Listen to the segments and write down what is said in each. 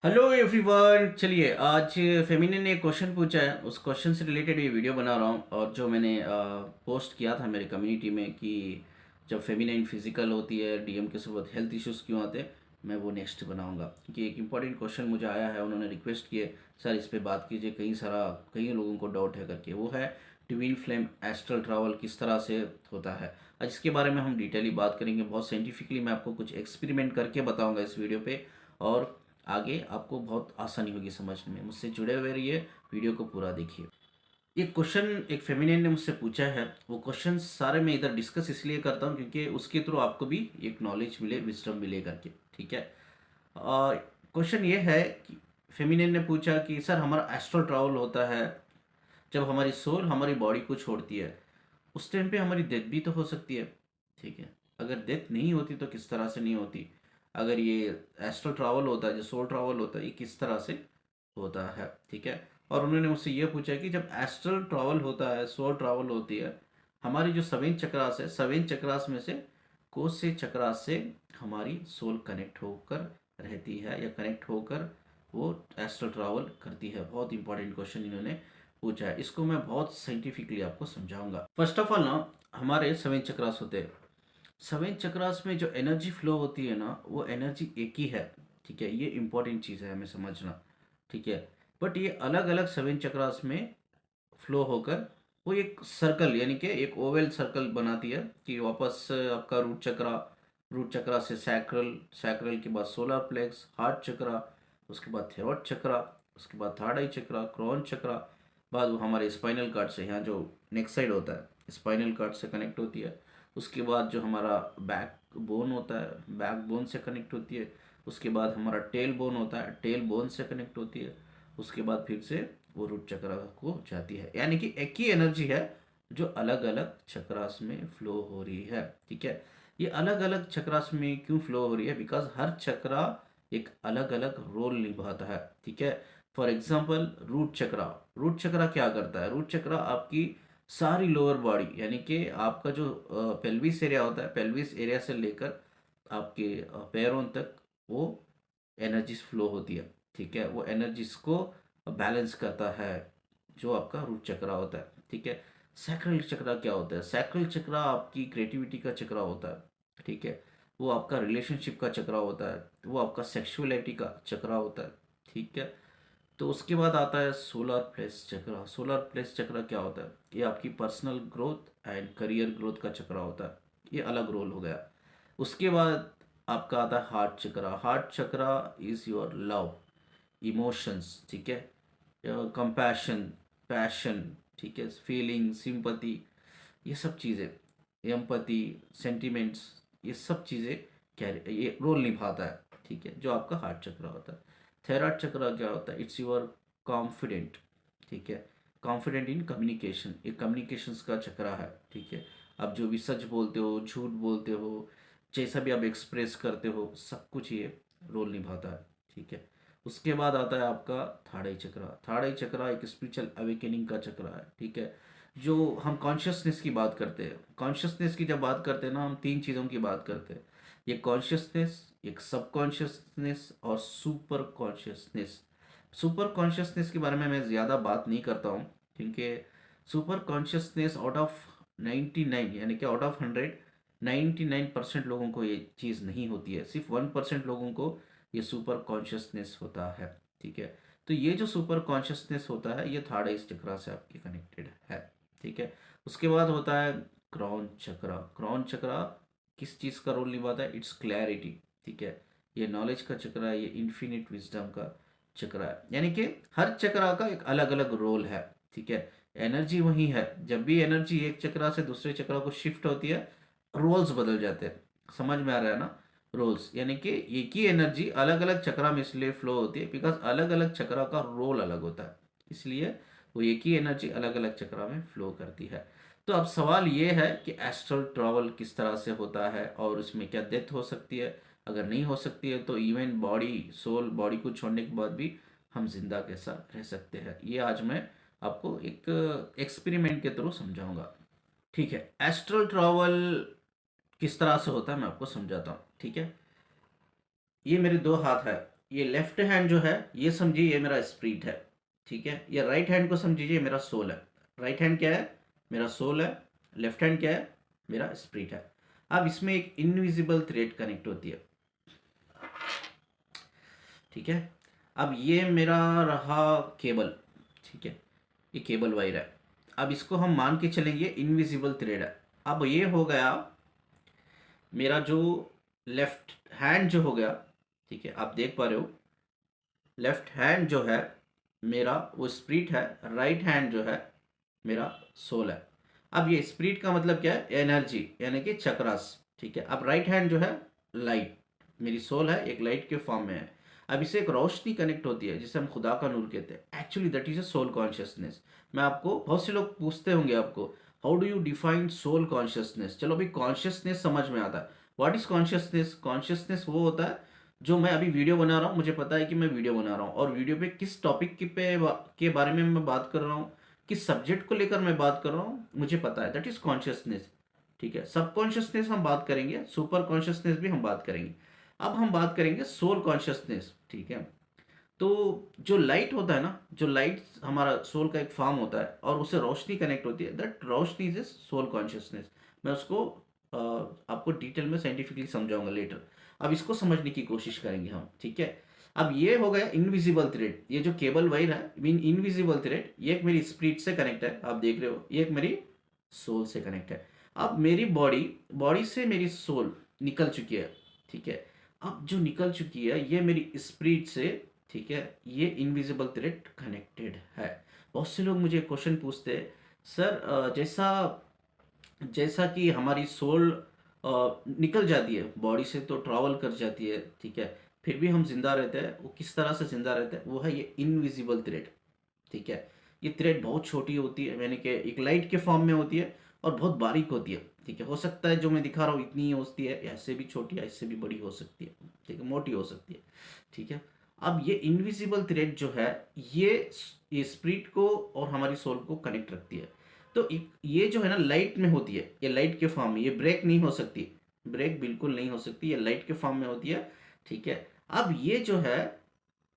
Hello everyone. चलिए आज feminine ने एक क्वेश्चन पूछा है, उस क्वेश्चन से रिलेटेड ये वीडियो बना रहा हूँ। और जो मैंने पोस्ट किया था मेरे कम्युनिटी में कि जब फेमिनिन फिजिकल होती है डीएम के साथ हेल्थ इश्यूज क्यों आते हैं, मैं वो नेक्स्ट बनाऊंगा। क्योंकि एक इंपॉर्टेंट क्वेश्चन मुझे आया है, उन्होंने रिक्वेस्ट किए सर इस पे बात कीजिए, कई लोगों को डाउट है करके। वो है ट्विन फ्लेम एस्ट्रल ट्रैवल किस तरह से होता है। आज इसके बारे में हम डिटेली बात करेंगे, बहुत साइंटिफिकली मैं आपको कुछ एक्सपेरिमेंट करके बताऊंगा इस वीडियो पे। और आगे आपको बहुत आसानी होगी समझने में। मुझसे जुड़े हुए रहिए, वीडियो को पूरा देखिए। ये क्वेश्चन एक फेमिनिन ने मुझसे पूछा है। वो क्वेश्चन सारे मैं इधर डिस्कस इसलिए करता हूँ क्योंकि उसके थ्रू आपको भी एक नॉलेज मिले, विजडम मिले करके। ठीक है। और क्वेश्चन ये है कि फेमिनिन ने पूछा कि सर हमारा एस्ट्रल ट्रैवल होता है जब हमारी सोल हमारी बॉडी को छोड़ती है, उस टाइम पे हमारी डेथ भी तो हो सकती है। ठीक है। अगर डेथ नहीं होती तो किस तरह से नहीं होती। अगर ये एस्ट्रल ट्रैवल होता है, जो सोल ट्रैवल होता है, ये किस तरह से होता है। ठीक है। और उन्होंने मुझसे ये पूछा कि जब एस्ट्रल ट्रैवल होता है, सोल ट्रैवल होती है, हमारी जो सेवन चक्रास है, सेवन चक्रास में से कौन से चक्रास से हमारी सोल कनेक्ट होकर रहती है या कनेक्ट होकर वो एस्ट्रल ट्रैवल करती है। बहुत इंपॉर्टेंट क्वेश्चन इन्होंने पूछा है, इसको मैं बहुत साइंटिफिकली आपको समझाऊंगा। फर्स्ट ऑफ ऑल ना, हमारे सेवन चक्रास होते हैं। सेवन चक्रास में जो एनर्जी फ्लो होती है ना, वो एनर्जी एक ही है। ठीक है, ये इंपॉर्टेंट चीज़ है हमें समझना। ठीक है। बट ये अलग अलग सेवन चक्रास में फ्लो होकर वो एक सर्कल यानी कि एक ओवल सर्कल बनाती है कि वापस आपका रूट चक्रा से सैक्रल, सैक्रल के बाद सोलर प्लेक्स, हार्ट चक्रा, उसके बाद थेरोड चक्रा, उसके बाद थर्ड आई चक्रा, क्रोन चक्रा, बाद वो हमारे स्पाइनल कार्ड से, यहाँ जो नेक्स्ट साइड होता है स्पाइनल कार्ड से कनेक्ट होती है। उसके बाद जो हमारा बैक बोन होता है, बैक बोन से कनेक्ट होती है। उसके बाद हमारा टेल बोन होता है, टेल बोन से कनेक्ट होती है। उसके बाद फिर से वो रूट चक्र को जाती है। यानी कि एक ही एनर्जी है जो अलग अलग चक्रास में फ्लो हो रही है। ठीक है। ये अलग अलग चक्रास में क्यों फ्लो हो रही है, बिकॉज हर चक्रा एक अलग अलग रोल निभाता है। ठीक है। For example root chakra, root chakra क्या करता है, रूट चक्रा आपकी सारी लोअर बॉडी यानी कि आपका जो पेल्विस एरिया होता है, पेल्विस एरिया से लेकर आपके पैरों तक वो एनर्जीज फ्लो होती है। ठीक है। वो एनर्जीज को बैलेंस करता है, जो आपका रूट चक्रा होता है। ठीक है। सैक्रल चक्रा क्या होता है, सैक्रल चक्रा आपकी क्रिएटिविटी का चक्रा होता है। ठीक है। वो आपका रिलेशनशिप का चक्रा होता है, वो आपका सेक्सुअलिटी का चक्रा होता है। ठीक है। तो उसके बाद आता है सोलर प्लेक्स चक्रा। सोलर प्लेक्स चक्रा क्या होता है, ये आपकी personal growth and career growth का चक्रा होता है। ये अलग रोल हो गया। उसके बाद आपका आता है heart chakra. Heart chakra is your love, emotions. ठीक है। कंपैशन, पैशन, ठीक है, फीलिंग, सिंपैथी, ये सब चीज़ें, एम्पैथी, सेंटिमेंट्स, ये सब चीज़ें कैरी ये रोल निभाता है। ठीक है, जो आपका हार्ट चक्र होता है। थैराइड चक्र क्या होता है, इट्स योर कॉन्फिडेंट। ठीक है। कॉन्फिडेंट इन कम्युनिकेशन, ये कम्युनिकेशंस का चक्र है। ठीक है। आप जो भी सच बोलते हो, झूठ बोलते हो, जैसा भी आप एक्सप्रेस करते हो, सब कुछ ये रोल निभाता है। ठीक है। उसके बाद आता है आपका थर्ड आई चक्र। थर्ड आई चक्र एक स्पिरिचुअल अवेकनिंग का चक्र है। ठीक है। जो हम कॉन्शियसनेस की बात करते हैं, कॉन्शियसनेस की जब बात करते हैं ना, हम तीन चीज़ों की बात करते हैं। ये कॉन्शियसनेस, एक सब कॉन्शियसनेस और सुपर कॉन्शियसनेस। सुपर कॉन्शियसनेस के बारे में मैं ज़्यादा बात नहीं करता हूँ क्योंकि सुपर कॉन्शियसनेस आउट ऑफ 99 यानी कि आउट ऑफ 100 99% लोगों को ये चीज़ नहीं होती है, सिर्फ 1% लोगों को ये सुपर कॉन्शियसनेस होता है। ठीक है। तो ये जो सुपर कॉन्शियसनेस होता है, ये थर्ड आई चक्रा से आपके कनेक्टेड है। ठीक है। उसके बाद होता है क्राउन चक्रा। क्राउन चक्रा किस चीज़ का रोल निभाता है, इट्स क्लैरिटी। ठीक है। ये नॉलेज का चक्र है, ये इन्फिनिट विजडम का चक्र है। यानी कि हर चक्रा का एक अलग अलग रोल है। ठीक है। एनर्जी वही है, जब भी एनर्जी एक चक्रा से दूसरे चक्रा को शिफ्ट होती है, रोल्स बदल जाते हैं। समझ में आ रहा है ना। रोल्स यानी कि एक ही एनर्जी अलग अलग चक्रा में इसलिए फ्लो होती है बिकॉज अलग अलग चक्रा का रोल अलग होता है, इसलिए वो एक ही एनर्जी अलग अलग चक्रा में फ्लो करती है। तो अब सवाल ये है कि एस्ट्रल ट्रैवल किस तरह से होता है और उसमें क्या डेथ हो सकती है। अगर नहीं हो सकती है तो इवन बॉडी, सोल बॉडी को छोड़ने के बाद भी हम जिंदा कैसा रह सकते हैं, ये आज मैं आपको एक एक्सपेरिमेंट के थ्रू समझाऊंगा। ठीक है। एस्ट्रल ट्रैवल किस तरह से होता है मैं आपको समझाता हूँ। ठीक है। ये मेरे दो हाथ है, ये लेफ्ट हैंड जो है ये समझिए ये मेरा स्प्रिट है, ठीक है। ये राइट हैंड को समझिए ये मेरा सोल है। राइट हैंड क्या है? मेरा सोल है। लेफ्ट हैंड क्या है? मेरा स्प्रिट है। अब इसमें एक इनविजिबल थ्रेड कनेक्ट होती है, ठीक है। अब ये मेरा रहा केबल, ठीक है। ये केबल वायर है। अब इसको हम मान के चलेंगे इनविजिबल थ्रेड है। अब ये हो गया मेरा जो लेफ्ट हैंड जो हो गया, ठीक है। आप देख पा रहे हो लेफ्ट हैंड जो है मेरा वो स्प्रिट है, राइट हैंड जो है मेरा सोल है। अब ये स्प्रिट का मतलब क्या है? एनर्जी, यानी कि चक्रास, ठीक है। अब राइट हैंड जो है लाइट, मेरी सोल है एक लाइट के फॉर्म में है। अब इससे एक रोशनी कनेक्ट होती है जिसे हम खुदा का नूर कहते हैं। Actually that is a soul consciousness. मैं आपको, बहुत से लोग पूछते होंगे आपको how do you define soul consciousness. चलो अभी कॉन्शियसनेस समझ में आता है। What is consciousness? कॉन्शियसनेस वो होता है जो मैं अभी वीडियो बना रहा हूँ, मुझे पता है कि मैं वीडियो बना रहा हूँ और वीडियो पे किस टॉपिक के बारे में मैं बात कर रहा हूँ, किस सब्जेक्ट को लेकर मैं बात कर रहा हूँ, मुझे पता है। दैट इज कॉन्शियसनेस, ठीक है। सब कॉन्शियसनेस हम बात करेंगे, सुपर कॉन्शियसनेस भी हम बात करेंगे। अब हम बात करेंगे सोल कॉन्शियसनेस, ठीक है। तो जो लाइट होता है ना, जो लाइट हमारा सोल का एक फॉर्म होता है और उससे रोशनी कनेक्ट होती है, दैट रोशनी इज ए सोल कॉन्शियसनेस। मैं उसको आपको डिटेल में साइंटिफिकली समझाऊंगा लेटर। अब इसको समझने की कोशिश करेंगे हम, ठीक है। अब ये हो गया इनविजिबल थ्रेड। ये जो केबल वायर है मीन इनविजिबल थ्रेड, ये एक मेरी स्पिरिट से कनेक्ट है, आप देख रहे हो। ये एक मेरी सोल से कनेक्ट है। अब मेरी बॉडी बॉडी से मेरी सोल निकल चुकी है, ठीक है। अब जो निकल चुकी है ये मेरी स्पिरिट से, ठीक है, ये इनविजिबल थ्रेड कनेक्टेड है। बहुत से लोग मुझे क्वेश्चन पूछते हैं, सर जैसा जैसा कि हमारी सोल निकल जाती है बॉडी से तो ट्रैवल कर जाती है, ठीक है, फिर भी हम जिंदा रहते हैं। वो किस तरह से जिंदा रहते हैं? वो है ये इनविजिबल थ्रेड, ठीक है। ये थ्रेड बहुत छोटी होती है, यानी कि एक लाइट के फॉर्म में होती है और बहुत बारीक होती है, ठीक है। हो सकता है जो मैं दिखा रहा हूँ इतनी ही होती है, ऐसे भी छोटी है, इससे भी बड़ी हो सकती है, ठीक है, मोटी हो सकती है, ठीक है। अब ये इनविजिबल थ्रेड जो है ये ये स्पिरिट को और हमारी सोल को कनेक्ट रखती है। तो ये जो है ना लाइट में होती है, ये लाइट के फॉर्म में, ये ब्रेक नहीं हो सकती, ब्रेक बिल्कुल नहीं हो सकती, ये लाइट के फॉर्म में होती है, ठीक है। अब ये जो है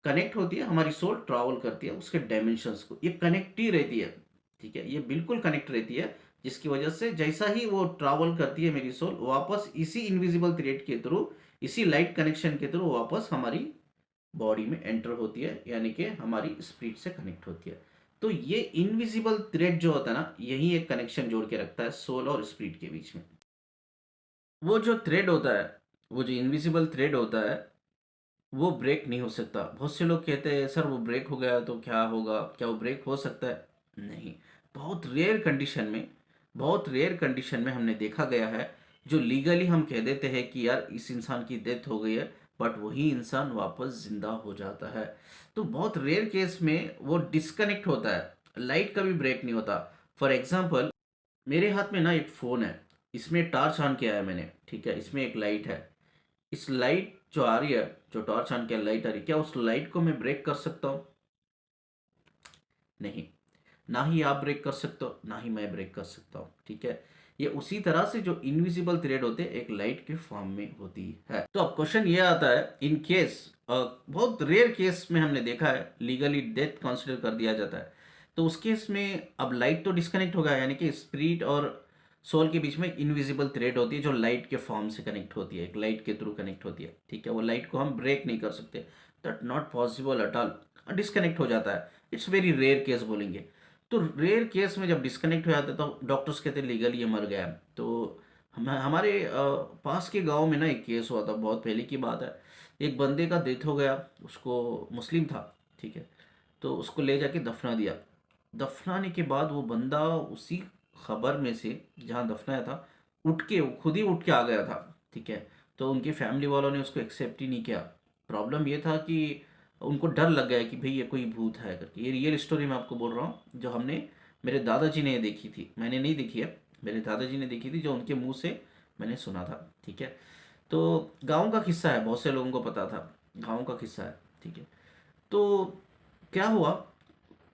कनेक्ट होती है, हमारी सोल ट्रैवल करती है उसके डायमेंशंस को, ये कनेक्ट ही रहती है, ठीक है, ये बिल्कुल कनेक्ट रहती है। जिसकी वजह से जैसा ही वो ट्रैवल करती है मेरी सोल, वापस इसी इनविजिबल थ्रेड के थ्रू, इसी लाइट कनेक्शन के थ्रू वापस हमारी बॉडी में एंटर होती है, यानी कि हमारी स्पिरिट से कनेक्ट होती है। तो ये इनविजिबल थ्रेड जो होता है ना, यही एक कनेक्शन जोड़ के रखता है सोल और स्पिरिट के बीच में। वो जो थ्रेड होता है, वो जो इनविजिबल थ्रेड होता है, वो ब्रेक नहीं हो सकता। बहुत से लोग कहते हैं सर वो ब्रेक हो गया तो क्या होगा, क्या वो ब्रेक हो सकता है? नहीं। बहुत रेयर कंडीशन में, बहुत रेयर कंडीशन में हमने देखा गया है जो लीगली हम कह देते हैं कि यार इस इंसान की डेथ हो गई है, बट वही इंसान वापस जिंदा हो जाता है। तो बहुत रेयर केस में वो डिस्कनेक्ट होता है, लाइट का भी ब्रेक नहीं होता। फॉर एग्जाम्पल, मेरे हाथ में ना एक फ़ोन है, इसमें टॉर्च ऑन किया है मैंने, ठीक है, इसमें एक लाइट है। इस लाइट जो आ रही है, जो टॉर्च ऑन किया लाइट आ रही है, क्या उस लाइट को मैं ब्रेक कर सकता हूँ? नहीं। ना ही आप ब्रेक कर सकते हो, ना ही मैं ब्रेक कर सकता हूँ, ठीक है। ये उसी तरह से जो इनविजिबल थ्रेड होते हैं एक लाइट के फॉर्म में होती है। तो अब क्वेश्चन ये आता है, इन केस, बहुत रेयर केस में हमने देखा है लीगली डेथ कंसिडर कर दिया जाता है, तो उस केस में अब लाइट तो डिस्कनेक्ट होगा, यानी कि स्पिरिट और सोल के बीच में इनविजिबल थ्रेड होती है जो लाइट के फॉर्म से कनेक्ट होती है, एक लाइट के थ्रू कनेक्ट होती है, ठीक है। वो लाइट को हम ब्रेक नहीं कर सकते, that not possible at all, disconnect हो जाता है। इट्स वेरी रेयर केस बोलेंगे। तो रेयर केस में जब डिस्कनेक्ट हो जाता है तो डॉक्टर्स कहते हैं लीगली ये मर गया है। तो हमारे पास के गांव में ना एक केस हुआ था, बहुत पहले की बात है। एक बंदे का डेथ हो गया, उसको, मुस्लिम था, ठीक है। तो उसको ले जाके दफना दिया। दफनाने के बाद वो बंदा उसी खबर में से जहाँ दफनाया था उठ के, वो खुद ही उठ के आ गया था, ठीक है। तो उनकी फैमिली वालों ने उसको एक्सेप्ट ही नहीं किया। प्रॉब्लम ये था कि उनको डर लग गया कि भाई ये कोई भूत है करके। ये रियल स्टोरी मैं आपको बोल रहा हूँ जो हमने, मेरे दादाजी ने देखी थी, मैंने नहीं देखी है, मेरे दादाजी ने देखी थी, जो उनके मुंह से मैंने सुना था, ठीक है। तो गांव का किस्सा है, बहुत से लोगों को पता था, गांव का किस्सा है, ठीक है। तो क्या हुआ,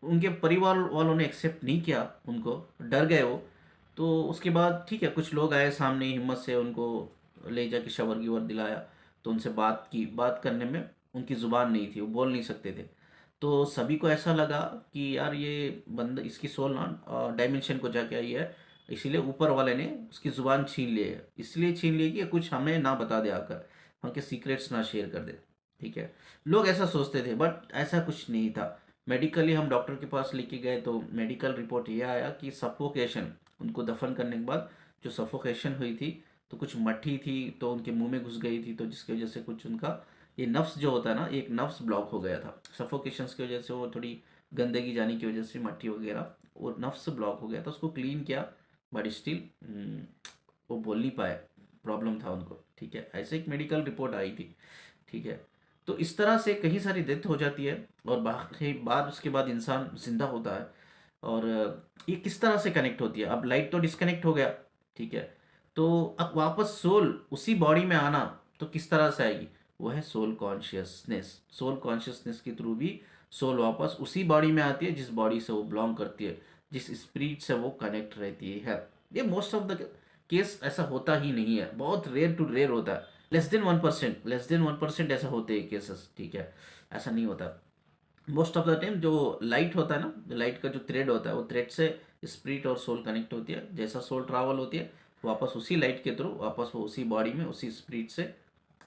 उनके परिवार वालों ने एक्सेप्ट नहीं किया उनको, डर गए वो। तो उसके बाद ठीक है, कुछ लोग आए सामने, हिम्मत से उनको ले जाके शवर गिवर दिलाया, तो उनसे बात की, बात करने में उनकी ज़ुबान नहीं थी, वो बोल नहीं सकते थे। तो सभी को ऐसा लगा कि यार ये बंदा, इसकी सोल ना डायमेंशन को जाके आई है, इसीलिए ऊपर वाले ने उसकी ज़ुबान छीन ली है। इसलिए छीन ली है कि ये कुछ हमें ना बता दे आकर, हमके सीक्रेट्स ना शेयर कर दे। ठीक है, लोग ऐसा सोचते थे, बट ऐसा कुछ नहीं था। मेडिकली हम डॉक्टर के पास लेके गए तो मेडिकल रिपोर्ट ये आया कि सफोकेशन, उनको दफन करने के बाद जो सफोकेशन हुई थी, तो कुछ मट्टी थी तो उनके मुंह में घुस गई थी, तो जिसकी वजह से कुछ उनका ये नफ्स जो होता है ना, एक नफ्स ब्लॉक हो गया था सफोकेशंस की वजह से। वो थोड़ी गंदगी जाने की वजह से, मट्टी वगैरह, वो नफ्स ब्लॉक हो गया था। उसको क्लीन किया, बट स्टिल वो बोल नहीं पाए, प्रॉब्लम था उनको। ठीक है, ऐसे एक मेडिकल रिपोर्ट आई थी। ठीक है, तो इस तरह से कहीं सारी डेथ हो जाती है, और बाकी बाद उसके बाद इंसान जिंदा होता है। और ये किस तरह से कनेक्ट होती है? अब लाइट तो डिस्कनेक्ट हो गया, ठीक है, तो अब वापस सोल उसी बॉडी में आना तो किस तरह से आएगी? वो है सोल कॉन्शियसनेस। सोल कॉन्शियसनेस के थ्रू भी सोल वापस उसी बॉडी में आती है जिस बॉडी से वो बिलोंग करती है, जिस स्पिरिट से वो कनेक्ट रहती है। ये मोस्ट ऑफ द केस ऐसा होता ही नहीं है, बहुत रेयर टू रेयर होता है। लेस देन 1% ऐसा होते हैं केसेस। ठीक है, ऐसा नहीं होता। मोस्ट ऑफ द टाइम जो लाइट होता है ना, लाइट का जो थ्रेड होता है, वो थ्रेड से स्पिरिट और सोल कनेक्ट होती है। जैसा सोल ट्रैवल होती है, वापस उसी लाइट के थ्रू वापस वो उसी बॉडी में उसी स्पिरिट से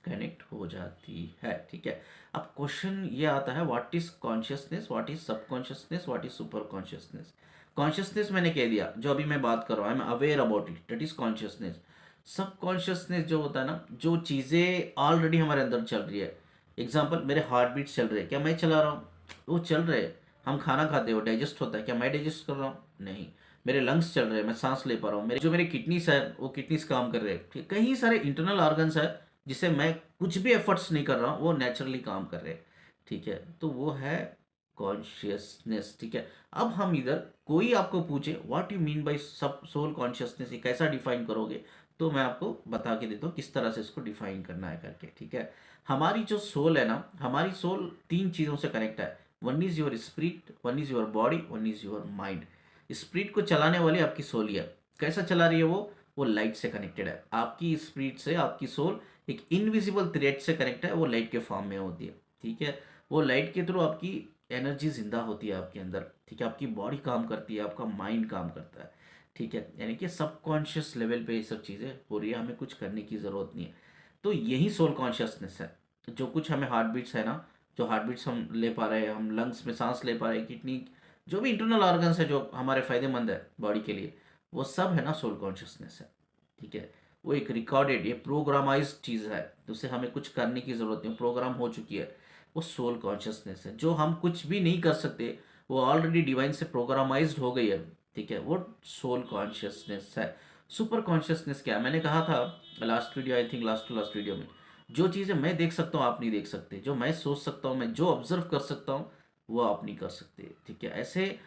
कनेक्ट हो जाती है। ठीक है, अब क्वेश्चन ये आता है, what is consciousness, what is subconsciousness, what is super consciousness? Consciousness मैंने कह दिया, जो अभी मैं बात कर रहा हूँ, I am aware about it, that is consciousness. Subconsciousness जो होता है ना, जो चीज़ें ऑलरेडी हमारे अंदर चल रही है। एग्जाम्पल, मेरे हार्ट बीट चल रहे हैं, क्या मैं चला रहा हूँ? वो चल रहे हैं। हम खाना खाते हो, डाइजेस्ट होता है, क्या मैं डाइजेस्ट कर रहा हूँ? नहीं। मेरे लंग्स चल रहे हैं, मैं सांस ले पा रहा हूँ, मेरे किडनीस है, वो किडनीस काम कर रहे हैं। ठीक, कई सारे इंटरनल ऑर्गन्स है जिसे मैं कुछ भी एफर्ट्स नहीं कर रहा हूँ, वो नेचुरली काम कर रहे हैं। ठीक है, तो वो है कॉन्शियसनेस। ठीक है, अब हम इधर कोई आपको पूछे व्हाट यू मीन बाय सब सोल कॉन्शियसनेस, ये कैसा डिफाइन करोगे, तो मैं आपको बता के देता हूँ किस तरह से इसको डिफाइन करना है करके। ठीक है, हमारी जो सोल है ना, हमारी सोल तीन चीज़ों से कनेक्ट है। One is your spirit, one is your body, one is your mind. Spirit को चलाने वाली आपकी सोल ही है। कैसा चला रही है वो लाइट से कनेक्टेड है। आपकी स्पिरिट से आपकी सोल एक इनविजिबल थ्रेड से कनेक्ट है, वो लाइट के फॉर्म में होती है। ठीक है, वो लाइट के थ्रू आपकी एनर्जी जिंदा होती है आपके अंदर। ठीक है, आपकी बॉडी काम करती है, आपका माइंड काम करता है। ठीक है, यानी कि सबकॉन्शियस लेवल पे ये सब चीज़ें हो रही है, हमें कुछ करने की ज़रूरत नहीं है। तो यही सोल कॉन्शियसनेस है। जो कुछ हमें हार्ट बीट्स है ना, जो हार्ट बीट्स हम ले पा रहे हैं, हम लंग्स में सांस ले पा रहे हैं, किडनी, जो भी इंटरनल ऑर्गन्स है जो हमारे फायदेमंद है बॉडी के लिए, वो सब है ना सोल कॉन्शियसनेस है। ठीक है, वो एक रिकॉर्डेड, ये प्रोग्रामाइज्ड चीज़ है, तो उसे हमें कुछ करने की ज़रूरत नहीं, प्रोग्राम हो चुकी है। वो सोल कॉन्शियसनेस है, जो हम कुछ भी नहीं कर सकते, वो ऑलरेडी डिवाइन से प्रोग्रामाइज्ड हो गई है। ठीक है, वो सोल कॉन्शियसनेस है। सुपर कॉन्शियसनेस क्या है? मैंने कहा था last video, I think last to last video में, जो चीज़ें मैं देख सकता हूँ आप नहीं देख सकते, जो मैं सोच सकता हूँ, मैं जो ऑब्जर्व कर सकता हूँ, वो आप नहीं कर सकते। ठीक है, ऐसे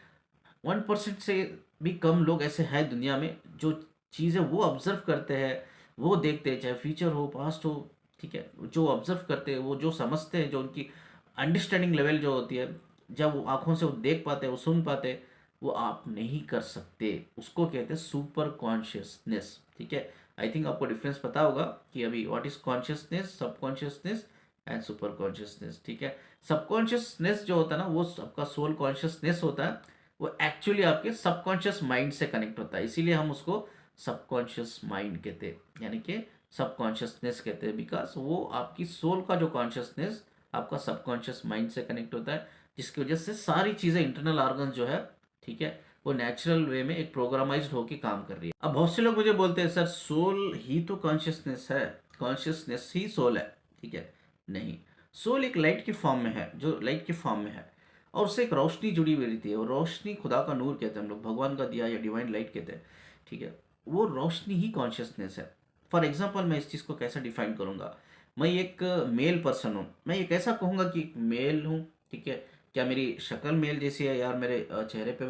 1% से भी कम लोग ऐसे हैं दुनिया में जो चीज़ें वो ऑब्जर्व करते हैं, वो देखते हैं, चाहे फ्यूचर हो पास्ट हो। ठीक है, जो ऑब्जर्व करते हैं, वो जो समझते हैं, जो उनकी अंडरस्टैंडिंग लेवल जो होती है, जब वो आंखों से वो देख पाते हैं, वो सुन पाते हैं, वो आप नहीं कर सकते। उसको कहते हैं सुपर कॉन्शियसनेस। ठीक है, आई थिंक आपको डिफरेंस पता होगा कि अभी what is consciousness, subconsciousness and super consciousness. ठीक है, सबकॉन्शियसनेस जो होता है ना, वो सबका सोल कॉन्शियसनेस होता है, वो एक्चुअली आपके सबकॉन्शियस माइंड से कनेक्ट होता है, इसीलिए हम उसको सबकॉन्शियस माइंड कहते हैं, यानी कि सबकॉन्शियसनेस कहते हैं, बिकॉज वो आपकी सोल का जो कॉन्शियसनेस आपका सबकॉन्शियस माइंड से कनेक्ट होता है, जिसकी वजह से सारी चीज़ें, इंटरनल ऑर्गन जो है, ठीक है, वो नेचुरल वे में एक प्रोग्रामाइज्ड होकर काम कर रही है। अब बहुत से लोग मुझे बोलते हैं सर सोल ही तो कॉन्शियसनेस है, कॉन्शियसनेस ही सोल है। ठीक है, नहीं, सोल एक लाइट के फॉर्म में है, जो लाइट के फॉर्म में है, और उससे एक रोशनी जुड़ी हुई रहती है। और रोशनी खुदा का नूर कहते हैं हम लोग, भगवान का दिया या डिवाइन लाइट कहते हैं। ठीक है, वो रोशनी ही कॉन्शियसनेस है। फॉर एग्जाम्पल, मैं इस चीज़ को कैसे डिफाइन करूँगा? मैं एक मेल पर्सन हूँ, मैं ये कैसा कहूँगा कि मेल हूँ? ठीक है, क्या मेरी शक्ल मेल जैसी है यार, मेरे चेहरे पे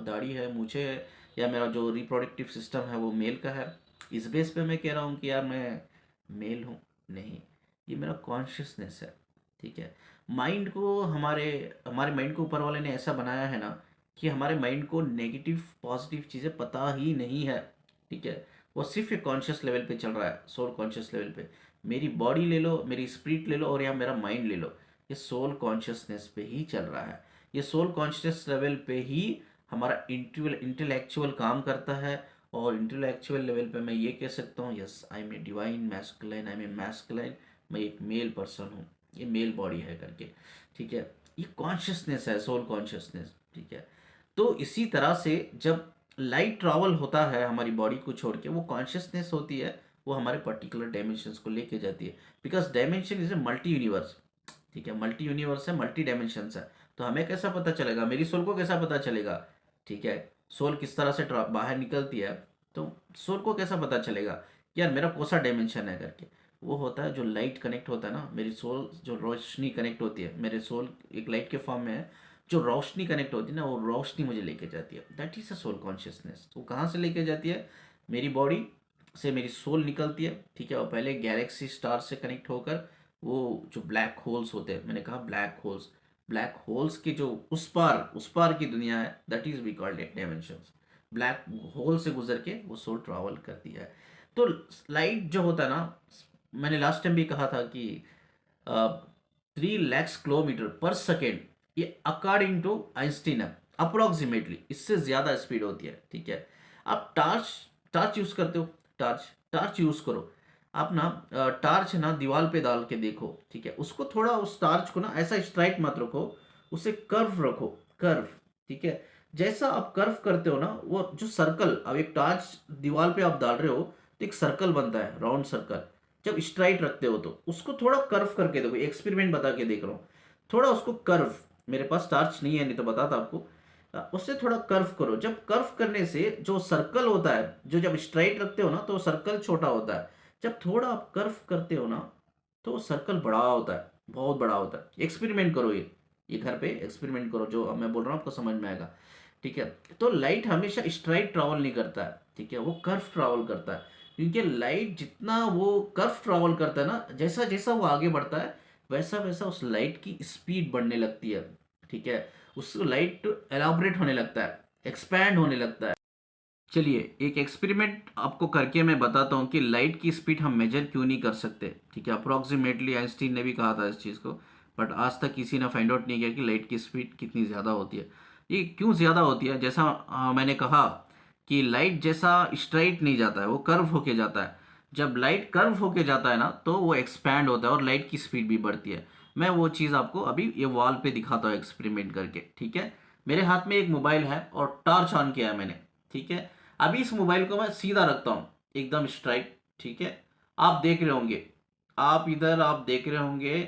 दाढ़ी है, मूछें है, या मेरा जो रिप्रोडक्टिव सिस्टम है वो मेल का है, इस बेस पे मैं कह रहा हूँ कि यार मैं मेल हूँ? नहीं, ये मेरा कॉन्शियसनेस है। ठीक है, माइंड को हमारे हमारे माइंड को ऊपर वाले ने ऐसा बनाया है ना कि हमारे माइंड को नेगेटिव पॉजिटिव चीज़ें पता ही नहीं है। ठीक है, वो सिर्फ एक कॉन्शियस लेवल पे चल रहा है, सोल कॉन्शियस लेवल पे। मेरी बॉडी ले लो, मेरी स्पिरिट ले लो, और या मेरा माइंड ले लो, ये सोल कॉन्शियसनेस पे ही चल रहा है। ये सोल कॉन्शियस लेवल पे ही हमारा इंटेलेक्चुअल काम करता है। और इंटेलेक्चुअल लेवल पे मैं ये कह सकता हूँ, yes I am a divine masculine, I am a masculine, मैं एक मेल पर्सन हूँ, ये मेल बॉडी है करके। ठीक है, ये कॉन्शियसनेस है, सोल कॉन्शियसनेस। ठीक है, तो इसी तरह से जब लाइट ट्रैवल होता है हमारी बॉडी को छोड़ के, वो कॉन्शियसनेस होती है, वो हमारे पर्टिकुलर डायमेंशंस को लेके जाती है। Because dimension is a multi universe. ठीक है, मल्टी यूनिवर्स है, मल्टी डायमेंशंस है। तो हमें कैसा पता चलेगा, मेरी सोल को कैसा पता चलेगा? ठीक है, सोल किस तरह से बाहर निकलती है, तो सोल को कैसा पता चलेगा कि यार मेरा कौन सा डायमेंशन है करके? वो होता है जो लाइट कनेक्ट होता है ना, मेरी सोल जो रोशनी कनेक्ट होती है, मेरे सोल एक लाइट के फॉर्म में है, जो रोशनी कनेक्ट होती है ना, वो रोशनी मुझे लेके जाती है। That is a soul consciousness. वो कहाँ से लेके जाती है? मेरी बॉडी से मेरी सोल निकलती है। ठीक है, और पहले गैलेक्सी स्टार से कनेक्ट होकर वो जो ब्लैक होल्स होते हैं, मैंने कहा ब्लैक होल्स, ब्लैक होल्स के जो उस पार की दुनिया है, that is we called it dimensions. Black hole से गुजर के वो सोल ट्रैवल करती है। तो लाइट जो होता है ना, मैंने लास्ट टाइम भी कहा था कि 3 लाख किलोमीटर पर सेकेंड, ये अकॉर्डिंग टू आइंस्टीन है, अप्रोक्सीमेटली इससे ज़्यादा स्पीड होती है। ठीक है, आप टॉर्च टॉर्च यूज़ करते हो, टॉर्च टॉर्च यूज़ करो। आप ना टॉर्च ना दीवार पे डाल के देखो। ठीक है, उसको थोड़ा, उस टॉर्च को ना ऐसा स्ट्राइट मत रखो, उसे कर्व रखो, कर्व। ठीक है, जैसा आप कर्व करते हो ना, वो जो सर्कल, अब एक टॉर्च दीवार पे आप डाल रहे हो तो एक सर्कल बनता है, राउंड सर्कल। जब स्ट्राइट रखते हो तो उसको थोड़ा कर्व करके देखो, एक्सपेरिमेंट बता के देख रहा हूँ। थोड़ा उसको कर्व, मेरे पास टॉर्च नहीं है, नहीं तो बताता आपको। उससे थोड़ा कर्व करो। जब कर्व करने से जो सर्कल होता है, जो जब स्ट्राइट रखते हो ना तो सर्कल छोटा होता है, जब थोड़ा आप कर्व करते हो ना तो सर्कल बड़ा होता है, बहुत बड़ा होता है। एक्सपेरिमेंट करो, ये घर पे एक्सपेरिमेंट करो, जो मैं बोल रहा हूँ आपको समझ में आएगा। ठीक है, तो लाइट हमेशा स्ट्राइट ट्रैवल नहीं करता है। ठीक है, वो कर्व ट्रैवल करता है। क्योंकि लाइट जितना वो कर्व ट्रैवल करता है ना, जैसा जैसा वो आगे बढ़ता है, वैसा वैसा उस लाइट की स्पीड बढ़ने लगती है। ठीक है, उस लाइट एलाबरेट होने लगता है, एक्सपैंड होने लगता है। चलिए एक एक्सपेरिमेंट आपको करके मैं बताता हूँ कि लाइट की स्पीड हम मेजर क्यों नहीं कर सकते। ठीक है, अप्रोक्सीमेटली आइंस्टीन ने भी कहा था इस चीज़ को, बट आज तक किसी ने फाइंड आउट नहीं किया कि लाइट की स्पीड कितनी ज़्यादा होती है। ये क्यों ज़्यादा होती है? जैसा मैंने कहा कि लाइट जैसा स्ट्राइट नहीं जाता है, वो कर्व होके जाता है। जब लाइट कर्व होके जाता है ना तो वो एक्सपैंड होता है और लाइट की स्पीड भी बढ़ती है। मैं वो चीज़ आपको अभी ये वॉल पे दिखाता हूँ एक्सपेरिमेंट करके। ठीक है, मेरे हाथ में एक मोबाइल है और टॉर्च ऑन किया है मैंने। ठीक है, अभी इस मोबाइल को मैं सीधा रखता हूँ, एकदम स्ट्राइट। ठीक है, आप देख रहे होंगे, आप देख रहे होंगे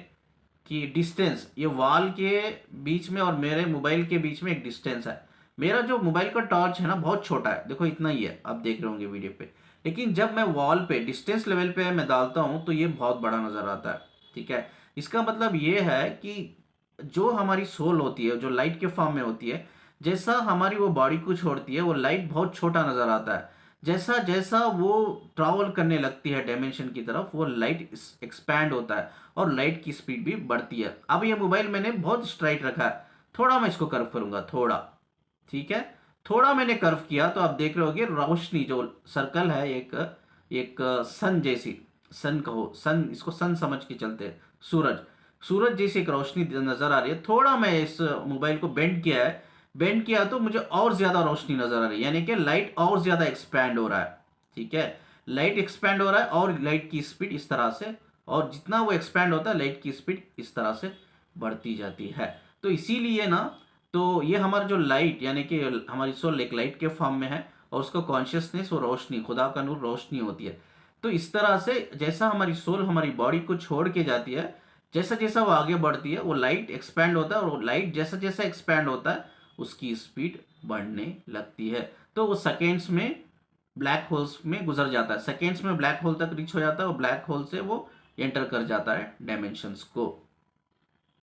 कि डिस्टेंस, ये वॉल के बीच में और मेरे मोबाइल के बीच में एक डिस्टेंस है। मेरा जो मोबाइल का टॉर्च है ना बहुत छोटा है, देखो इतना ही है, आप देख रहे होंगे वीडियो पे। लेकिन जब मैं वॉल पे डिस्टेंस लेवल पे मैं डालता हूँ तो ये बहुत बड़ा नज़र आता है। ठीक है, इसका मतलब ये है कि जो हमारी सोल होती है, जो लाइट के फॉर्म में होती है, जैसा हमारी वो बॉडी को छोड़ती है, वो लाइट बहुत छोटा नज़र आता है। जैसा जैसा वो ट्रैवल करने लगती है डायमेंशन की तरफ, वो लाइट एक्सपैंड होता है और लाइट की स्पीड भी बढ़ती है। अब ये मोबाइल मैंने बहुत स्ट्राइट रखा है, थोड़ा मैं इसको कर्व करूंगा, थोड़ा। ठीक है, थोड़ा मैंने कर्व किया तो आप देख रहे होगे रोशनी, जो सर्कल है एक, एक सन जैसी, सन कहो, सन, इसको सन समझ के चलते हैं, सूरज, सूरज जैसी एक रोशनी नजर आ रही है। थोड़ा मैं इस मोबाइल को बेंड किया है, बेंड किया तो मुझे और ज्यादा रोशनी नजर आ रही है, यानी कि लाइट और ज्यादा एक्सपैंड हो रहा है। ठीक है, लाइट एक्सपैंड हो रहा है और लाइट की स्पीड इस तरह से, और जितना वो एक्सपैंड होता है लाइट की स्पीड इस तरह से बढ़ती जाती है। तो इसीलिए ना, तो ये हमारा जो लाइट, यानी कि हमारी सोल एक लाइट के फॉर्म में है और उसका कॉन्शियसनेस वो रोशनी, खुदा का नूर रोशनी होती है। तो इस तरह से जैसा हमारी सोल हमारी बॉडी को छोड़ के जाती है, जैसा जैसा वो आगे बढ़ती है वो लाइट एक्सपैंड होता है, और लाइट जैसा जैसा एक्सपैंड होता है उसकी स्पीड बढ़ने लगती है। तो वो सेकेंड्स में ब्लैक होल्स में गुजर जाता है, सेकेंड्स में ब्लैक होल तक रीच हो जाता है, और ब्लैक होल से वो एंटर कर जाता है डायमेंशंस को।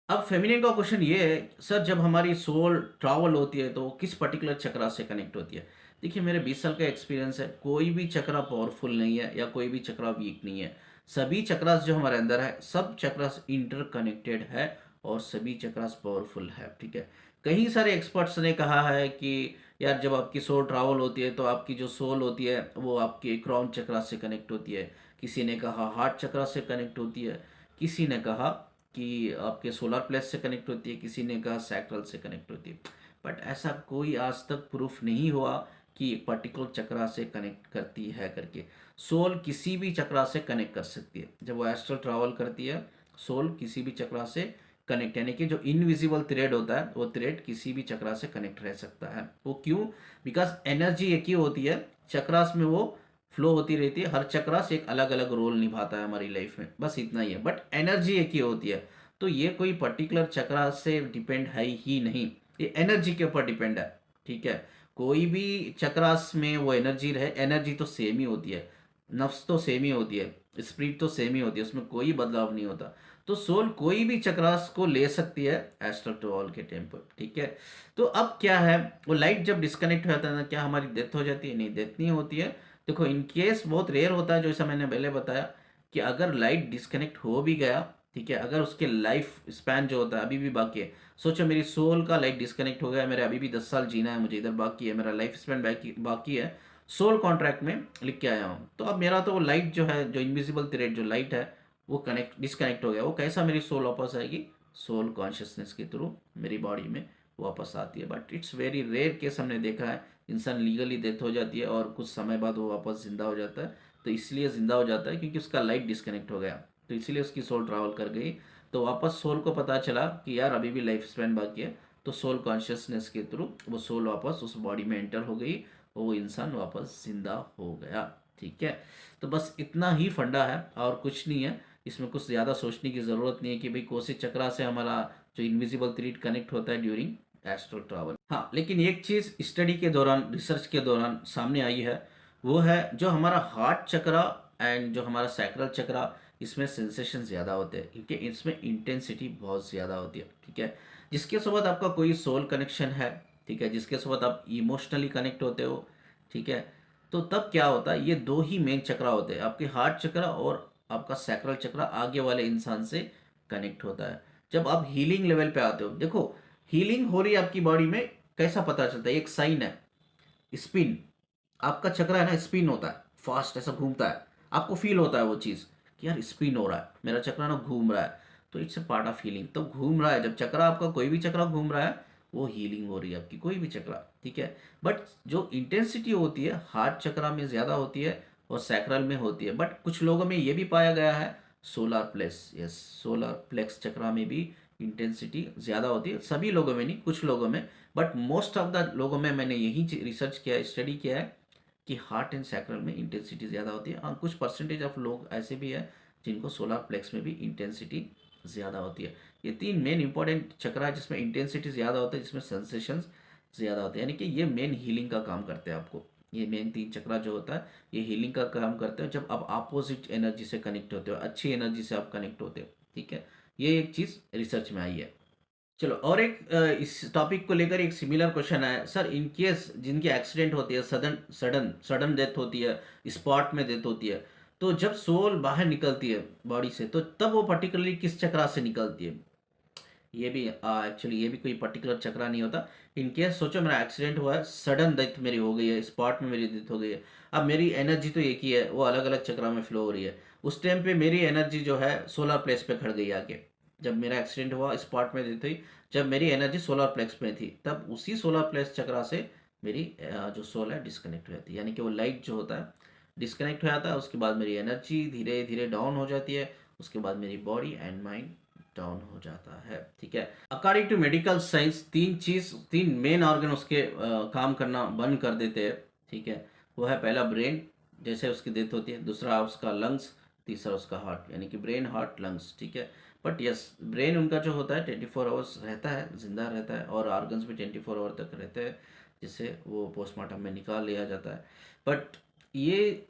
अब फेमिनिन का क्वेश्चन ये है, सर जब हमारी सोल ट्रैवल होती है तो किस पर्टिकुलर चक्रा से कनेक्ट होती है? देखिए मेरे 20 साल का एक्सपीरियंस है, कोई भी चक्रा पावरफुल नहीं है या कोई भी चक्रा वीक नहीं है। सभी चक्रास जो हमारे अंदर है, सब चक्रास इंटरकनेक्टेड है और सभी चक्रास पावरफुल है। ठीक है, कई सारे एक्सपर्ट्स ने कहा है कि यार जब आपकी सोल ट्रैवल होती है तो आपकी जो सोल होती है वो आपके क्राउन चक्रा से कनेक्ट होती है। किसी ने कहा हार्ट चक्रा से कनेक्ट होती है, किसी ने कहा कि आपके सोलर प्लेक्स से कनेक्ट होती है, किसी ने कहा सैक्रल से कनेक्ट होती है, बट ऐसा कोई आज तक प्रूफ नहीं हुआ कि एक पर्टिकुलर चक्रा से कनेक्ट करती है करके। सोल किसी भी चक्रा से कनेक्ट कर सकती है। जब वो एस्ट्रल ट्रैवल करती है, सोल किसी भी चक्रा से कनेक्ट, यानी कि जो इनविजिबल थ्रेड होता है वो थ्रेड किसी भी चक्रा से कनेक्ट रह सकता है। वो क्यों? बिकॉज एनर्जी एक ही होती है, चक्रास में वो फ्लो होती रहती है। हर चक्रास एक अलग अलग रोल निभाता है हमारी लाइफ में, बस इतना ही है, बट एनर्जी एक ही होती है। तो ये कोई पर्टिकुलर चक्रा से डिपेंड है ही नहीं, ये एनर्जी के ऊपर डिपेंड है। ठीक है, कोई भी चक्रास में वो एनर्जी रहे, एनर्जी तो सेम ही होती है, नफ्स तो सेम ही होती है, स्पिरिट तो सेम ही होती है, उसमें कोई बदलाव नहीं होता। तो सोल कोई भी चक्रास को ले सकती है एस्ट्रल ट्रैवल के टाइम पर। ठीक है, तो अब क्या है, वो लाइट जब डिस्कनेक्ट हो जाता है ना, क्या हमारी डेथ हो जाती है? नहीं, डेथ नहीं होती है। देखो, इन केस बहुत रेयर होता है, जो ऐसा मैंने पहले बताया कि अगर लाइट डिस्कनेक्ट हो भी गया, ठीक है, अगर उसके लाइफ स्पैन जो होता है अभी भी बाकी है। सोचो मेरी सोल का लाइट डिस्कनेक्ट हो गया, मेरे अभी भी 10 साल जीना है, मुझे इधर बाकी है, मेरा लाइफ स्पैन बाकी है, सोल कॉन्ट्रैक्ट में लिख के आया हूँ, तो अब मेरा तो वो लाइट जो है, जो इनविजिबल थ्रेड जो लाइट है, वो डिस्कनेक्ट हो गया। वो कैसा मेरी सोल वापस आएगी? सोल कॉन्शियसनेस के थ्रू मेरी बॉडी में वापस आती है। But it's very rare case हमने देखा है, इंसान लीगली डेथ हो जाती है और कुछ समय बाद वो वापस ज़िंदा हो जाता है। तो इसलिए ज़िंदा हो जाता है क्योंकि उसका लाइट डिस्कनेक्ट हो गया, तो इसलिए उसकी सोल ट्रैवल कर गई। तो वापस सोल को पता चला कि यार अभी भी लाइफ स्पैन बाकी है, तो सोल कॉन्शियसनेस के थ्रू वो सोल वापस उस बॉडी में एंटर हो गई और वो इंसान वापस ज़िंदा हो गया। ठीक है, तो बस इतना ही फंडा है और कुछ नहीं है। इसमें कुछ ज़्यादा सोचने की ज़रूरत नहीं है कि भाई कोशिश चक्रा से हमारा जो इनविजिबल थ्रेड कनेक्ट होता है ड्यूरिंग एस्ट्रल ट्रैवल। हाँ, लेकिन एक चीज़ स्टडी के दौरान, रिसर्च के दौरान सामने आई है, वो है जो हमारा हार्ट चक्रा एंड जो हमारा सैक्रल चक्रा, इसमें सेंसेशन ज़्यादा होते हैं क्योंकि इसमें इंटेंसिटी बहुत ज़्यादा होती है। ठीक है, जिसके साथ आपका कोई सोल कनेक्शन है, ठीक है, जिसके साथ आप इमोशनली कनेक्ट होते हो, ठीक है, तो तब क्या होता है, ये दो ही मेन चक्रा होते हैं, आपके हार्ट चक्रा और आपका सैक्रल चक्रा आगे वाले इंसान से कनेक्ट होता है। जब आप हीलिंग लेवल पे आते हो, देखो हीलिंग हो रही है आपकी बॉडी में, कैसा पता चलता है? एक साइन है, स्पिन। आपका चक्रा है ना, स्पिन होता है, फास्ट ऐसा घूमता है, आपको फील होता है वो चीज़ कि यार स्पिन हो रहा है, मेरा चक्रा ना घूम रहा है, तो it's a part of healing. तो घूम रहा है, जब चक्रा आपका कोई भी चक्रा घूम रहा है, वो हीलिंग हो रही है आपकी, कोई भी चक्रा। ठीक है, बट जो इंटेंसिटी होती है हार्ट चक्रा में ज़्यादा होती है और सैक्रल में होती है। बट कुछ लोगों में ये भी पाया गया है, solar plexus, yes, solar plexus chakra में भी इंटेंसिटी ज़्यादा होती है। सभी लोगों में नहीं, कुछ लोगों में, बट मोस्ट ऑफ द लोगों में मैंने यही रिसर्च किया है, स्टडी किया है कि हार्ट एंड सैक्रल में इंटेंसिटी ज़्यादा होती है। और कुछ परसेंटेज ऑफ लोग ऐसे भी है जिनको सोलर प्लेक्स में भी इंटेंसिटी ज़्यादा होती है। ये तीन मेन इंपॉर्टेंट चक्र है जिसमें इंटेंसिटी ज़्यादा होता है, जिसमें सेंसेशंस ज़्यादा होते हैं, यानी कि ये मेन हीलिंग का काम करते हैं आपको। ये मेन तीन चक्रा जो होता है ये हीलिंग का काम करते हैं जब आप अपोजिट एनर्जी से कनेक्ट होते हो, अच्छी एनर्जी से आप कनेक्ट होते हो। ठीक है, ये एक चीज़ रिसर्च में आई है। चलो, और एक इस टॉपिक को लेकर एक सिमिलर क्वेश्चन है सर, इन केस जिनकी एक्सीडेंट होती है, सडन सडन सडन डेथ होती है, स्पॉट में डेथ होती है, तो जब सोल बाहर निकलती है बॉडी से, तो तब वो पर्टिकुलरली किस चक्रा से निकलती है? ये भी एक्चुअली ये भी कोई पर्टिकुलर चक्रा नहीं होता। इन केस सोचो मेरा एक्सीडेंट हुआ है, सडन डेथ मेरी हो गई है, स्पॉट में मेरी डेथ हो गई है, अब मेरी एनर्जी तो एक ही है, वो अलग अलग चक्रा में फ्लो हो रही है। उस टाइम पे मेरी एनर्जी जो है सोलर प्लेक्स पे खड़ गई आके। जब मेरा एक्सीडेंट हुआ, स्पॉट में डेथ हुई, जब मेरी एनर्जी सोलर प्लेक्स में थी, तब उसी सोलर प्लेक्स चक्रा से मेरी जो सोल है डिस्कनेक्ट हो जाती है, यानी कि वो लाइट जो होता है डिस्कनेक्ट हो जाता है। उसके बाद मेरी एनर्जी धीरे धीरे डाउन हो जाती है, उसके बाद मेरी बॉडी एंड माइंड डाउन हो जाता है। ठीक है, अकॉर्डिंग टू मेडिकल साइंस तीन मेन ऑर्गन उसके काम करना बंद कर देते हैं। ठीक है, वो है पहला ब्रेन, जैसे उसकी डेथ होती है, दूसरा उसका लंग्स, तीसरा उसका हार्ट, यानी कि ब्रेन हार्ट लंग्स। ठीक है, बट यस, ब्रेन उनका जो होता है 24 आवर्स रहता है, जिंदा रहता है, और ऑर्गन्स भी 24 आवर तक रहते हैं, जिससे वो पोस्टमार्टम में निकाल लिया जाता है। बट ये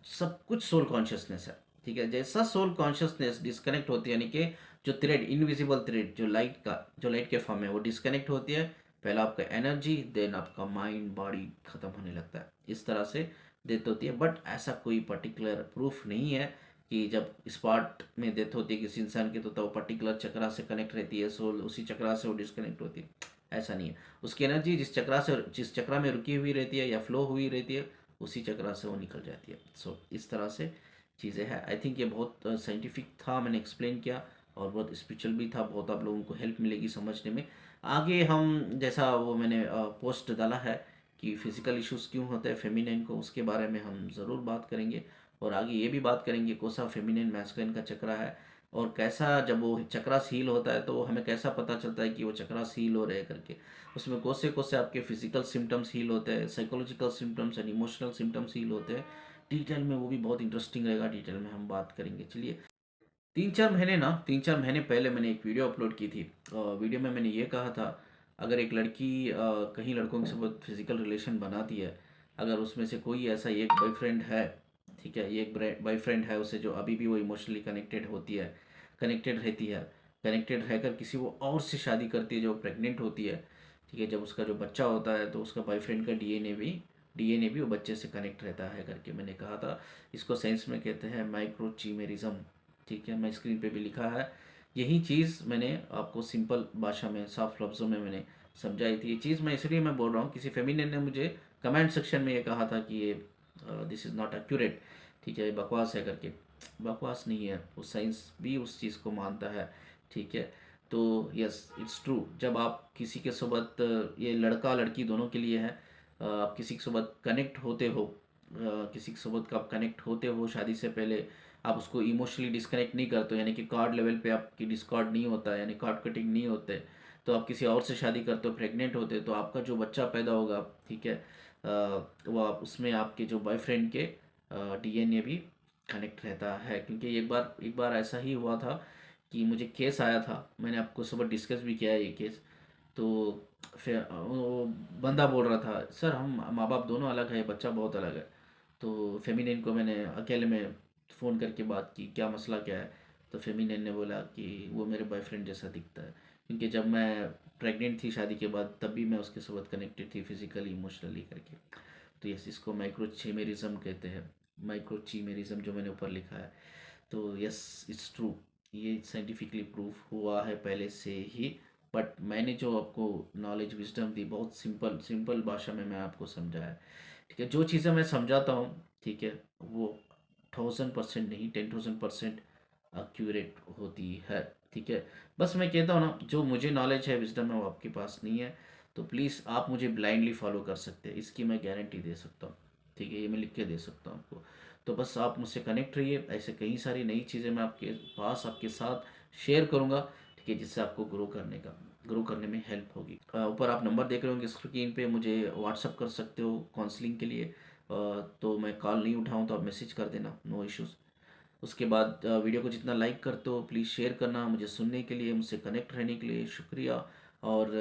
सब कुछ सोल कॉन्शियसनेस है। ठीक है, जैसा सोल कॉन्शियसनेस डिस्कनेक्ट होती है, यानी कि जो थ्रेड, इनविजिबल थ्रेड जो लाइट के फॉर्म में वो डिस्कनेक्ट होती है, पहला आपका एनर्जी, देन आपका माइंड बॉडी खत्म होने लगता है, इस तरह से डेथ होती है। बट ऐसा कोई पर्टिकुलर प्रूफ नहीं है कि जब स्पॉट में डेथ होती है किसी इंसान की, तो पर्टिकुलर चक्रा से कनेक्ट रहती है सोल, उसी चक्रा से वो डिस्कनेक्ट होती है, ऐसा नहीं है। उसकी एनर्जी जिस चक्रा में रुकी हुई रहती है या फ्लो हुई रहती है, उसी चक्रा से वो निकल जाती है। सो इस तरह से चीज़ें हैं। आई थिंक ये बहुत साइंटिफिक था, मैंने एक्सप्लेन किया, और बहुत स्पिरिचुअल भी था, बहुत आप लोगों को हेल्प मिलेगी समझने में। आगे हम जैसा वो मैंने पोस्ट डाला है कि फिज़िकल इश्यूज़ क्यों होते हैं फेमिनिन को, उसके बारे में हम ज़रूर बात करेंगे। और आगे ये भी बात करेंगे कौन सा फेमिनिन मैस्कुलिन का चक्रा है, और कैसा जब वो चक्रा सील होता है तो हमें कैसा पता चलता है कि वो चक्रा सील हो रहे हैं करके। उसमें कौन से आपके फिजिकल सिम्टम्स हील होते हैं, psychological symptoms and emotional symptoms heal होते हैं डिटेल में। वो भी बहुत इंटरेस्टिंग रहेगा, डिटेल में हम बात करेंगे। चलिए, 3-4 महीने पहले मैंने एक वीडियो अपलोड की थी। वीडियो में मैंने ये कहा था, अगर एक लड़की कहीं लड़कों के साथ फिजिकल रिलेशन बनाती है, अगर उसमें से कोई ऐसा एक बॉयफ्रेंड है, ठीक है, ये एक बॉयफ्रेंड है उसे जो अभी भी वो इमोशनली कनेक्टेड होती है, कनेक्टेड रहती है, कनेक्टेड रहकर किसी वो और से शादी करती है जो प्रेग्नेंट होती है, ठीक है, जब उसका जो बच्चा होता है तो उसका बॉयफ्रेंड का डीएनए भी वो बच्चे से कनेक्ट रहता है करके मैंने कहा था। इसको साइंस में कहते हैं माइक्रोचीमेरिज्म, ठीक है, मैं स्क्रीन पे भी लिखा है। यही चीज़ मैंने आपको सिंपल भाषा में साफ लफ्ज़ों में मैंने समझाई थी। ये चीज़ मैं इसलिए मैं बोल रहा हूँ, किसी फेमिनिन ने मुझे कमेंट सेक्शन में ये कहा था कि ये दिस इज़ नॉट एक्यूरेट, ठीक है, ये बकवास है करके। बकवास नहीं है, वो साइंस भी उस चीज़ को मानता है, ठीक है। तो यस, इट्स ट्रू। जब आप किसी के साथ ये लड़का लड़की दोनों के लिए है, आप किसी के साथ कनेक्ट होते हो, किसी के साथ का आप कनेक्ट होते हो शादी से पहले, आप उसको इमोशनली डिस्कनेक्ट नहीं करते हो, यानी कि कार्ड लेवल पे आपकी डिस्कॉर्ड नहीं होता है, यानी कार्ड कटिंग नहीं होते, तो आप किसी और से शादी करते हो, प्रेग्नेंट होते हो, तो आपका जो बच्चा पैदा होगा, ठीक है, वो आप उसमें आपके जो बॉयफ्रेंड के डीएनए भी कनेक्ट रहता है। क्योंकि एक बार ऐसा ही हुआ था कि मुझे केस आया था, मैंने आपको सुबह डिस्कस भी किया है ये केस। तो फिर वो बंदा बोल रहा था, सर हम माँ बाप दोनों अलग है, बच्चा बहुत अलग है। तो फेमिनिन को मैंने अकेले में फ़ोन करके बात की, क्या मसला क्या है। तो फेमिनिन ने बोला कि वो मेरे बॉयफ्रेंड जैसा दिखता है, क्योंकि जब मैं प्रेग्नेंट थी शादी के बाद तब भी मैं उसके साथ कनेक्टेड थी फिजिकली इमोशनली करके। तो यस, इसको माइक्रोचीमेरिज्म कहते हैं, माइक्रोचीमेरिज्म जो मैंने ऊपर लिखा है। तो यस, इट्स ट्रू, ये साइंटिफिकली प्रूफ हुआ है पहले से ही। बट मैंने जो आपको नॉलेज विजडम दी, बहुत सिंपल सिंपल भाषा में मैं आपको समझाया, ठीक है। जो चीज़ें मैं समझाता हूँ, ठीक है, वो 1000% नहीं, 10,000% एक्यूरेट होती है, ठीक है। बस मैं कहता हूँ ना, जो मुझे नॉलेज है, विजडम है, वो आपके पास नहीं है, तो प्लीज़ आप मुझे ब्लाइंडली फॉलो कर सकते हैं, इसकी मैं गारंटी दे सकता हूँ, ठीक है, ये मैं लिख के दे सकता हूँ आपको। तो बस आप मुझसे कनेक्ट रहिए, ऐसे कई सारी नई चीज़ें मैं आपके पास आपके साथ शेयर करूँगा, ठीक है, जिससे आपको ग्रो करने में हेल्प होगी। ऊपर आप नंबर देख रहे होंगे स्क्रीन पे, मुझे व्हाट्सअप कर सकते हो काउंसलिंग के लिए। तो मैं कॉल नहीं उठाऊँ तो आप मैसेज कर देना, नो इश्यूज़। उसके बाद वीडियो को जितना लाइक करते हो प्लीज़ शेयर करना। मुझे सुनने के लिए, मुझसे कनेक्ट रहने के लिए शुक्रिया। और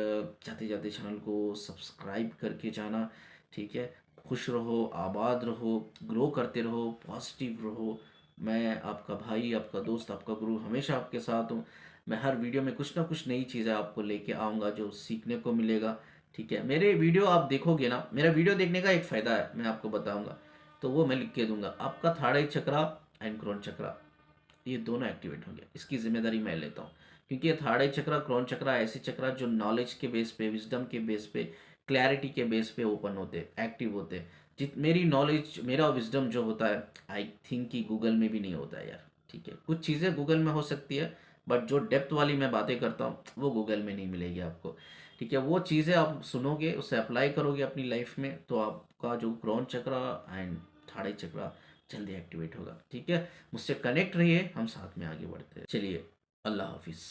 जाते जाते चैनल को सब्सक्राइब करके जाना, ठीक है। खुश रहो, आबाद रहो, ग्रो करते रहो, पॉजिटिव रहो। मैं आपका भाई, आपका दोस्त, आपका गुरु हमेशा आपके साथ हूँ। मैं हर वीडियो में कुछ ना कुछ नई चीज़ें आपको लेके आऊँगा जो सीखने को मिलेगा, ठीक है। मेरे वीडियो आप देखोगे ना, मेरा वीडियो देखने का एक फ़ायदा है, मैं आपको बताऊँगा, तो वो मैं लिख के दूंगा। आपका third eye chakra and crown chakra, ये दोनों एक्टिवेट होंगे, इसकी जिम्मेदारी मैं लेता हूँ। क्योंकि ये थर्ड आई चक्रा, क्रोन चक्रा ऐसे चक्रा जो नॉलेज के बेस पे, विजडम के बेस पे, क्लैरिटी के बेस पे ओपन होते हैं, एक्टिव होते हैं। जित मेरी नॉलेज, मेरा विजडम जो होता है, आई थिंक कि गूगल में भी नहीं होता है यार, ठीक है। कुछ चीज़ें गूगल में हो सकती है, बट जो डेप्थ वाली मैं बातें करता हूँ वो गूगल में नहीं मिलेगी आपको, ठीक है। वो चीज़ें आप सुनोगे, उसे अप्लाई करोगे अपनी लाइफ में, तो आपका जो crown chakra and third eye चक्रा जल्दी एक्टिवेट होगा, ठीक है। मुझसे कनेक्ट रहिए, हम साथ में आगे बढ़ते हैं। चलिए, अल्लाह हाफिज़।